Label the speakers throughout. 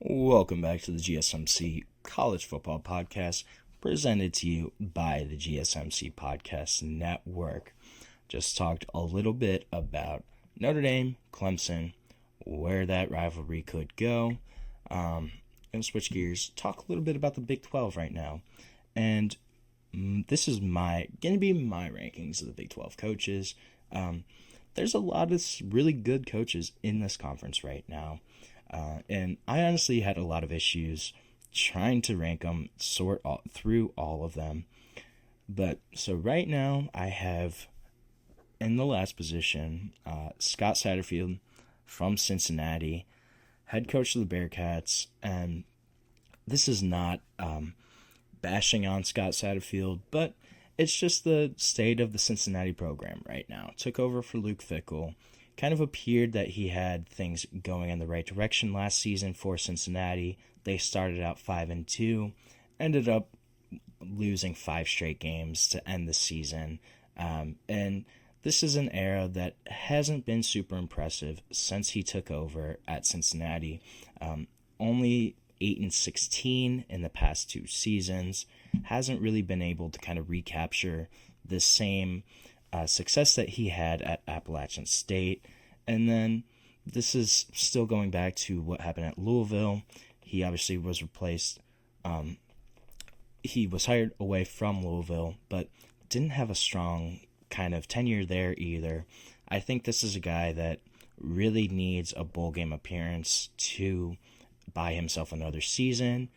Speaker 1: Welcome back to the GSMC College Football Podcast, presented to you by the GSMC Podcast Network. Just talked a little bit about Notre Dame, Clemson, where that rivalry could go. Gonna switch gears, talk a little bit about the Big 12 right now. And this is gonna be my rankings of the Big 12 coaches. There's a lot of really good coaches in this conference right now. And I honestly had a lot of issues trying to rank them, through all of them. But so right now I have in the last position Scott Satterfield from Cincinnati, head coach of the Bearcats. And this is not bashing on Scott Satterfield, but it's just the state of the Cincinnati program right now. Took over for Luke Fickell. Kind of appeared that he had things going in the right direction last season for Cincinnati. They started out 5-2, ended up losing 5 straight games to end the season. And this is an era that hasn't been super impressive since he took over at Cincinnati. Only 8-16 in the past 2 seasons. Hasn't really been able to kind of recapture the same success that he had at Appalachian State. And then this is still going back to what happened at Louisville. He obviously was replaced. He was hired away from Louisville, but didn't have a strong kind of tenure there either. I think this is a guy that really needs a bowl game appearance to buy himself another season.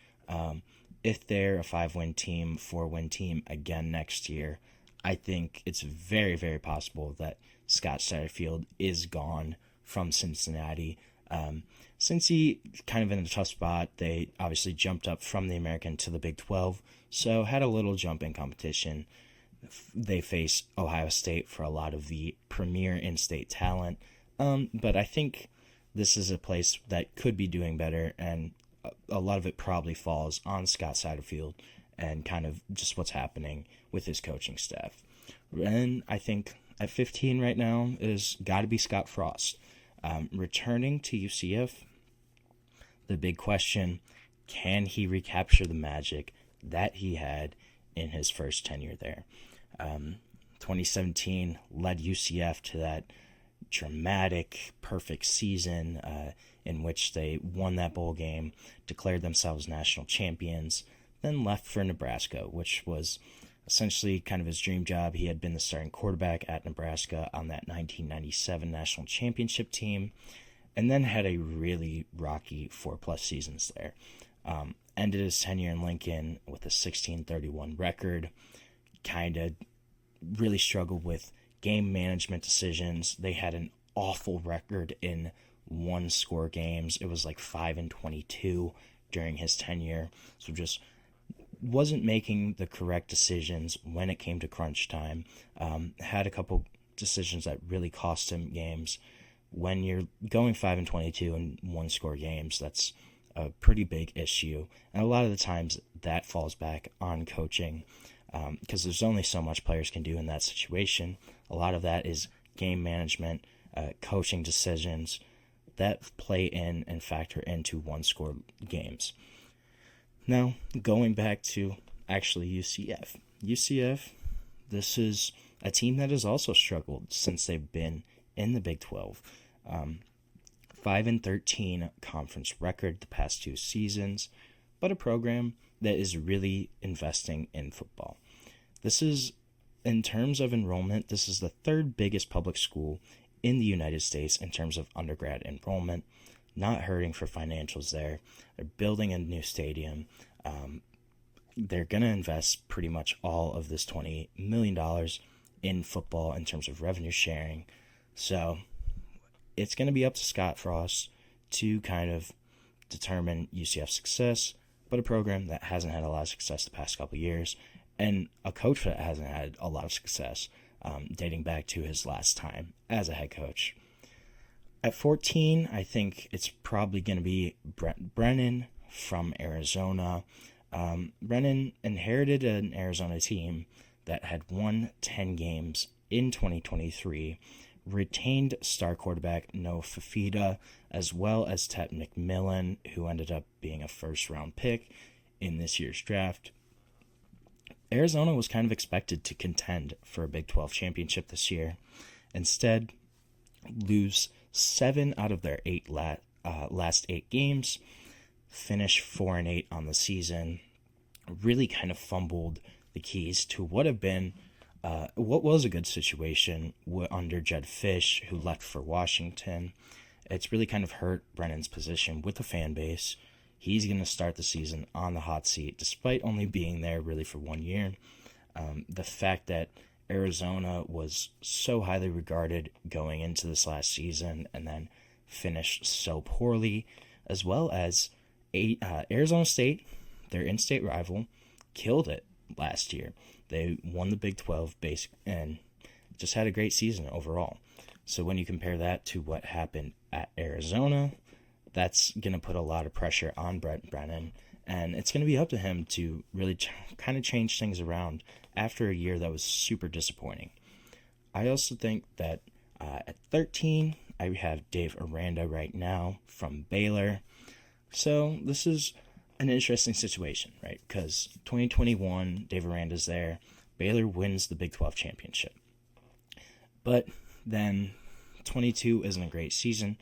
Speaker 1: If they're a 5-win team, 4-win team again next year, I think it's very, very possible that Scott Satterfield is gone from Cincinnati. Since he kind of in a tough spot, they obviously jumped up from the American to the Big 12, so had a little jump in competition. They face Ohio State for a lot of the premier in-state talent, but I think this is a place that could be doing better, and a lot of it probably falls on Scott Satterfield and kind of just what's happening with his coaching staff. And I think at 15 right now is got to be Scott Frost. Returning to UCF, the big question, can he recapture the magic that he had in his first tenure there? 2017 led UCF to that dramatic, perfect season in which they won that bowl game, declared themselves national champions, then left for Nebraska, which was essentially kind of his dream job. He had been the starting quarterback at Nebraska on that 1997 national championship team, and then had a really rocky 4+ seasons there. Ended his tenure in Lincoln with a 16-31 record, kind of really struggled with game management decisions. They had an awful record in one-score games. It was like 5-22 during his tenure. So just wasn't making the correct decisions when it came to crunch time. Had a couple decisions that really cost him games. When you're going 5-22 in one-score games, that's a pretty big issue. And a lot of the times that falls back on coaching, because there's only so much players can do in that situation. A lot of that is game management, coaching decisions that play in and factor into one-score games. Now, going back to actually UCF. UCF, this is a team that has also struggled since they've been in the Big 12. 5-13 conference record the past 2 seasons, but a program that is really investing in football. This is, in terms of enrollment, this is the 3rd biggest public school in the United States in terms of undergrad enrollment. Not hurting for financials there. They're building a new stadium. They're going to invest pretty much all of this $20 million in football in terms of revenue sharing. So it's going to be up to Scott Frost to kind of determine UCF's success, but a program that hasn't had a lot of success the past couple of years, and a coach that hasn't had a lot of success dating back to his last time as a head coach. At 14, I think it's probably going to be Brent Brennan from Arizona. Brennan inherited an Arizona team that had won 10 games in 2023, retained star quarterback Noah Fafita, as well as Ted McMillan, who ended up being a first-round pick in this year's draft. Arizona was kind of expected to contend for a Big 12 championship this year. Instead, lose 7 out of their last 8 games, finish 4-8 on the season, really kind of fumbled the keys to what was a good situation under Jedd Fisch, who left for Washington. It's really kind of hurt Brennan's position with the fan base. He's going to start the season on the hot seat, despite only being there really for 1 year. The fact that Arizona was so highly regarded going into this last season and then finished so poorly, as well as Arizona State, their in-state rival, killed it last year. They won the Big 12 and just had a great season overall. So when you compare that to what happened at Arizona, that's going to put a lot of pressure on Brent Brennan, and it's going to be up to him to really kind of change things around after a year that was super disappointing. I also think that at 13, I have Dave Aranda right now from Baylor. So this is an interesting situation, right? Because 2021, Dave Aranda's there. Baylor wins the Big 12 championship. But then 22 isn't a great season.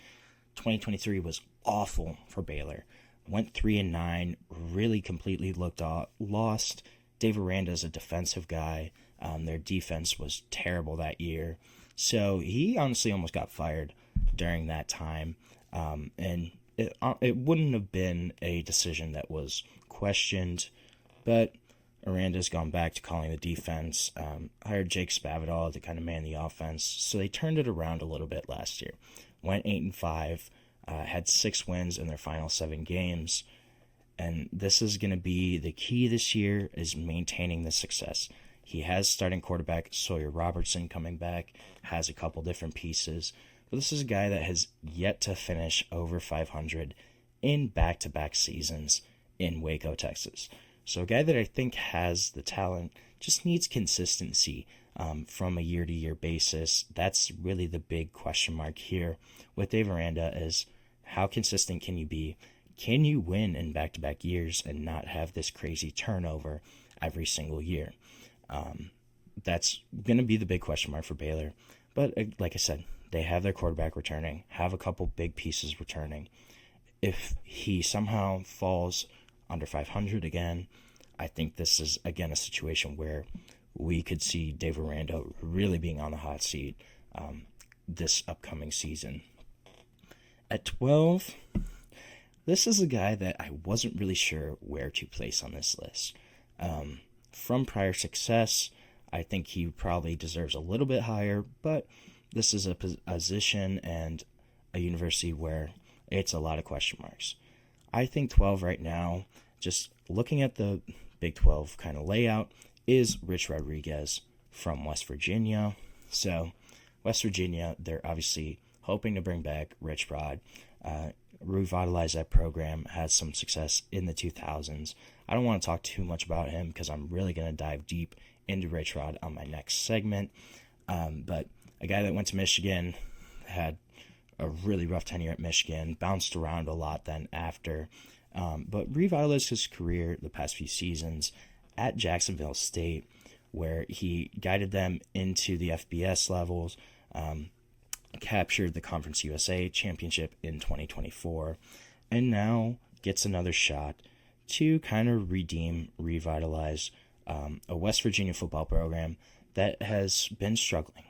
Speaker 1: 2023 was awful for Baylor. Went 3-9, really completely looked lost. Dave Aranda is a defensive guy. Their defense was terrible that year. So he honestly almost got fired during that time. And it wouldn't have been a decision that was questioned, but Aranda's gone back to calling the defense, hired Jake Spavital to kind of man the offense. So they turned it around a little bit last year. Went 8-5, had 6 wins in their final 7 games. And this is going to be the key this year, is maintaining the success. He has starting quarterback Sawyer Robertson coming back, has a couple different pieces. But this is a guy that has yet to finish over 500 in back-to-back seasons in Waco, Texas. So a guy that I think has the talent, just needs consistency from a year-to-year basis. That's really the big question mark here with Dave Aranda, is how consistent can you be? Can you win in back-to-back years and not have this crazy turnover every single year? That's going to be the big question mark for Baylor. But like I said, they have their quarterback returning, have a couple big pieces returning. If he somehow falls under 500 again, I think this is, again, a situation where we could see Dave Aranda really being on the hot seat this upcoming season. At 12, this is a guy that I wasn't really sure where to place on this list. From prior success, I think he probably deserves a little bit higher, but this is a position and a university where it's a lot of question marks. I think 12 right now, just looking at the Big 12 kind of layout, is Rich Rodriguez from West Virginia. So West Virginia, they're obviously hoping to bring back Rich Rod, revitalize that program, had some success in the 2000s. I don't want to talk too much about him because I'm really going to dive deep into Rich Rod on my next segment. But a guy that went to Michigan, had a really rough tenure at Michigan, bounced around a lot then after, but revitalized his career the past few seasons at Jacksonville State, where he guided them into the FBS levels, captured the Conference USA championship in 2024, and now gets another shot to kind of revitalize a West Virginia football program that has been struggling.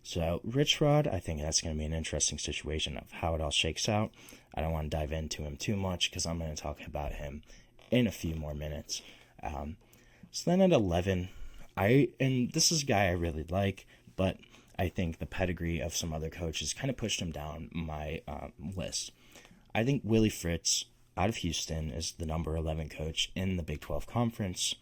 Speaker 1: So Rich Rod, I think that's going to be an interesting situation of how it all shakes out. I don't want to dive into him too much because I'm going to talk about him in a few more minutes. So then at 11, and this is a guy I really like, but I think the pedigree of some other coaches kind of pushed him down my list. I think Willie Fritz out of Houston is the number 11 coach in the Big 12 Conference.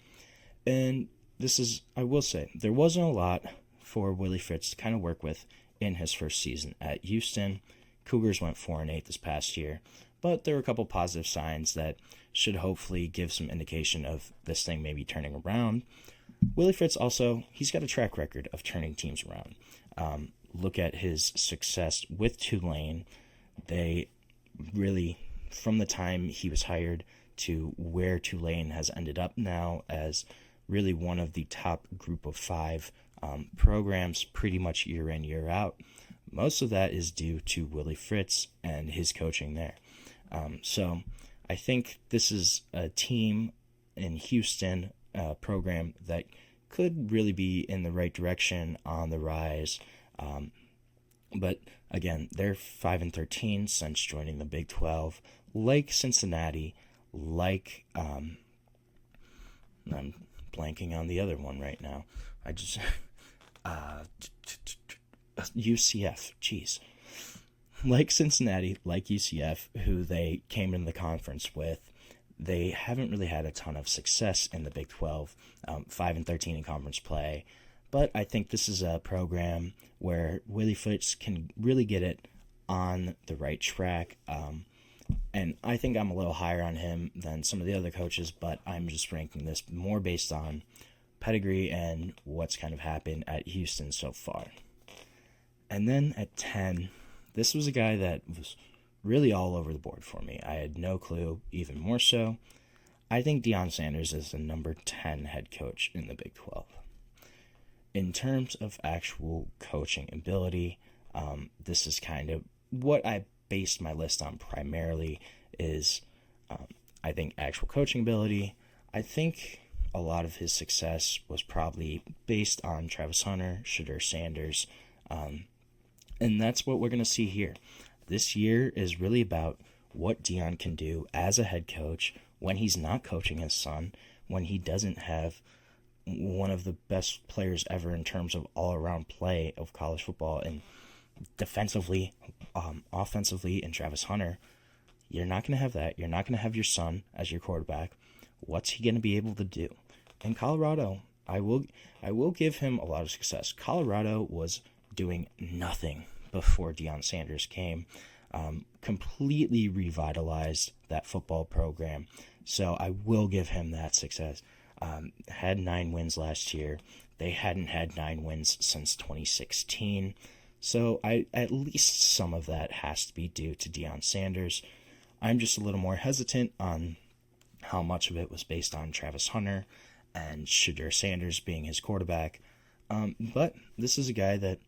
Speaker 1: And this is, I will say, there wasn't a lot for Willie Fritz to kind of work with in his first season at Houston. Cougars went 4-8 this past year, but there were a couple positive signs that should hopefully give some indication of this thing maybe turning around. Willie Fritz also, he's got a track record of turning teams around. look at his success with Tulane, they really, from the time he was hired to where Tulane has ended up now as really one of the top group of 5 programs pretty much year in, year out, most of that is due to Willie Fritz and his coaching there. So I think this is a team in Houston program that could really be in the right direction, on the rise. But again, they're 5-13 since joining the Big 12. Like Cincinnati, like I'm blanking on the other one right now. I just UCF. Jeez. Like Cincinnati, like UCF, who they came in the conference with, they haven't really had a ton of success in the Big 12, 5-13 in conference play. But I think this is a program where Willie Fritz can really get it on the right track. And I think I'm a little higher on him than some of the other coaches, but I'm just ranking this more based on pedigree and what's kind of happened at Houston so far. And then at 10, this was a guy that was really all over the board for me. I had no clue, even more so. I think Deion Sanders is the number 10 head coach in the Big 12. In terms of actual coaching ability, this is kind of what I based my list on primarily is, I think, actual coaching ability. I think a lot of his success was probably based on Travis Hunter, Shedeur Sanders, and that's what we're going to see here. This year is really about what Deion can do as a head coach when he's not coaching his son, when he doesn't have one of the best players ever in terms of all-around play of college football, and defensively, offensively, and Travis Hunter. You're not going to have that. You're not going to have your son as your quarterback. What's he going to be able to do? In Colorado, I will give him a lot of success. Colorado was doing nothing before Deion Sanders came. Completely revitalized that football program. So I will give him that success. Had 9 wins last year. They hadn't had 9 wins since 2016. So at least some of that has to be due to Deion Sanders. I'm just a little more hesitant on how much of it was based on Travis Hunter and Shedeur Sanders being his quarterback. But this is a guy that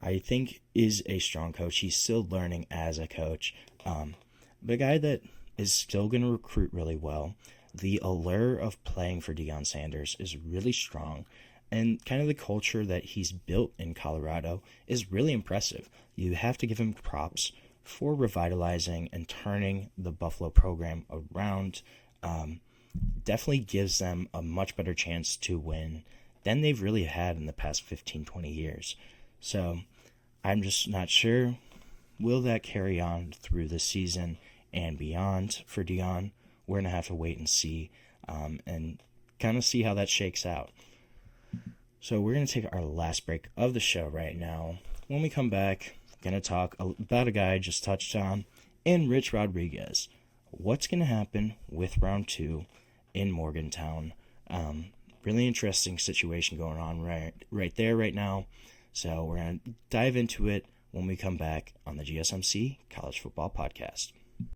Speaker 1: I think is a strong coach. He's still learning as a coach. But a guy that is still going to recruit really well. The allure of playing for Deion Sanders is really strong. And kind of the culture that he's built in Colorado is really impressive. You have to give him props for revitalizing and turning the Buffalo program around. Definitely gives them a much better chance to win than they've really had in the past 15, 20 years. So I'm just not sure. Will that carry on through the season and beyond for Deion? We're going to have to wait and see and kind of see how that shakes out. So we're going to take our last break of the show right now. When we come back, going to talk about a guy I just touched on, in Rich Rodriguez. What's going to happen with round 2 in Morgantown? Really interesting situation going on right there right now. So we're going to dive into it when we come back on the GSMC College Football Podcast.